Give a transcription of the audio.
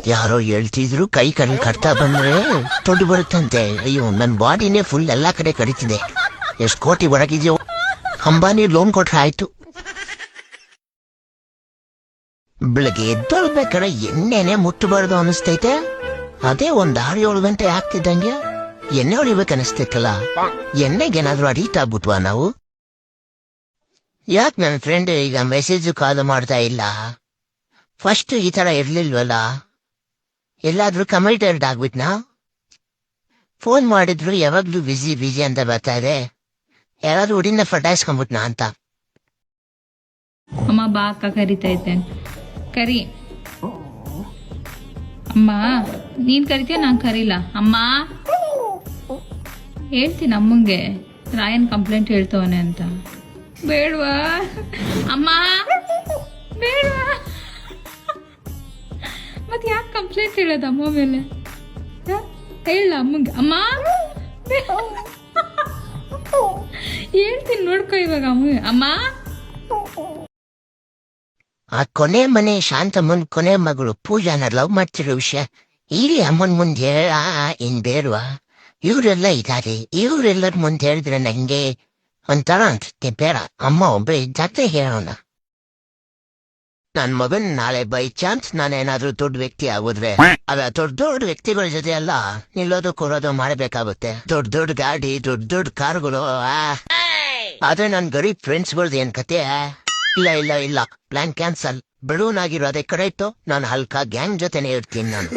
ಯಾರೋ ಹೇಳ್ತಿದ್ರು ಕೈ ಕಟ್ತಾ ಬಂದ್ರೆ ದೊಡ್ಡ ಬರುತ್ತಂತೆ. ಅಯ್ಯೋ, ನನ್ ಬಾಡಿನೇ ಫುಲ್ ಎಲ್ಲಾ ಕಡೆ ಕಡಿತಿದೆ. ಎಷ್ಟ್ ಕೋಟಿ ಒಳಗಿದ್ಯೋ. ಅಂಬಾನಿ ಲೋನ್ ಕೊಟ್ರೆ ಆಯ್ತು. ಬೆಳಗ್ಗೆ ಎದ್ದೊಳ್ಬೇಕಾದ್ರೆ ಎಣ್ಣೆನೆ ಮುಟ್ಟಬಾರ್ದು ಅನಿಸ್ತೈತೆ. ಅದೇ ಒಂದ್ 6-7 ಗಂಟೆ ಆಗ್ತಿದ್ದಂಗೆ ಎಣ್ಣೆ ಹೊಡಿಬೇಕನ್ನಿಸ್ತೈತಲ್ಲ. ಎಣ್ಣೆಗೇನಾದ್ರೂ ಅಡಿಕ್ಟ್ ಆಗ್ಬಿಟ್ವಾ ನಾವು? ಯಾಕೆ ನನ್ನ ಫ್ರೆಂಡ್ ಈಗ ಮೆಸೇಜ್ ಕಾಲ್ ಮಾಡ್ತಾ ಇಲ್ಲ? ಫಸ್ಟ್ ಈ ತರ ಇರ್ಲಿಲ್ವಲ್ಲ. ಎಲ್ಲಾದ್ರೂ ಕಮಿಟೆಡ್ ಆಗ್ಬಿಟ್ನಾ? ಫೋನ್ ಮಾಡಿದ್ರು ಯಾವಾಗ್ಲೂ ಬಿಸಿ ಬಿಸಿ ಅಂತ ಬರ್ತಾ ಇದೆ. ಯಾರಾದ್ರೂ ಹುಡಿನ ಫಟಾಯಿಸ್ಕೊಂಡ್ಬಿಟ್ನಾ ಅಂತ. ಅಮ್ಮ ಬಾ, ಅಕ್ಕ ಕರಿತೈತೆ. ಕರಿ ಅಮ್ಮ. ನೀನ್ ಕರಿತೀಯ, ನಾನ್ ಕರೀಲ. ಅಮ್ಮ ಹೇಳ್ತೀನಿ ಅಮ್ಮಂಗೆ ರಾಯನ್ ಕಂಪ್ಲೇಂಟ್ ಹೇಳ್ತವನೆ ಅಂತ. ಬೇಡ್ವಾ ಅಮ್ಮ, ಬೇಡ್ವಾ. ಮತ್ತೆ ಯಾಕೆ ಕಂಪ್ಲೇಂಟ್ ಹೇಳೋದು ಅಮ್ಮ ಮೇಲೆ? ಹೇಳ ಅಮ್ಮಂಗೆ. ಅಮ್ಮ ಹೇಳ್ತೀನಿ, ನೋಡ್ಕೊ ಇವಾಗ ಅಮ್ಮ. ಅಮ್ಮ, ಆ ಕೊನೆ ಮನೆ ಶಾಂತಮ್ಮನ್ ಕೊನೆ ಮಗಳು ಪೂಜಾನ ಲವ್ ಮಾಡ್ತಿರೋ ವಿಷಯ ಇಲ್ಲಿ ಅಮ್ಮನ್ ಮುಂದೆ ಇನ್ ಬೇಡ್ವಾ? ಇವರೆಲ್ಲ ಇದ್ದಾರೆ. ಇವರೆಲ್ಲರ ಮುಂದೆ ಹೇಳಿದ್ರೆ ನಂಗೆ ಒಂಥರ ಅನ್ಸುತ್ತೆ. ಬೇಡ, ಅಮ್ಮ ಒಬ್ಬರೇ ಇದ್ದಾದ್ರೆ ಹೇಳೋಣ. ನನ್ ಮಗನ್ ನಾಳೆ ಬೈ ಚಾನ್ಸ್ ನಾನೇನಾದ್ರೂ ದೊಡ್ಡ ವ್ಯಕ್ತಿ ಆಗೋದ್ರೆ ಅದ ದೊಡ್ಡ ವ್ಯಕ್ತಿಗಳ ಜೊತೆ ಎಲ್ಲ ನಿಲ್ಲೋದು ಕೊಡೋದು ಮಾಡಬೇಕಾಗುತ್ತೆ. ದೊಡ್ಡ ಗಾಡಿ, ದೊಡ್ಡ ಕಾರುಗಳು. ಆದ್ರೆ ನನ್ ಗರೀಬ್ ಫ್ರೆಂಡ್ಸ್ಗಳ್ದು ಏನ್ ಕತೆ? ಇಲ್ಲ, ಪ್ಲಾನ್ ಕ್ಯಾನ್ಸಲ್. ಬಡೂನ್ ಆಗಿರೋದೇ ಕಡೆ ಇತ್ತು. ನಾನು ಹಲ್ಕಾ ಗ್ಯಾಂಗ್ ಜೊತೆನೆ ಇರ್ತೀನಿ ನಾನು.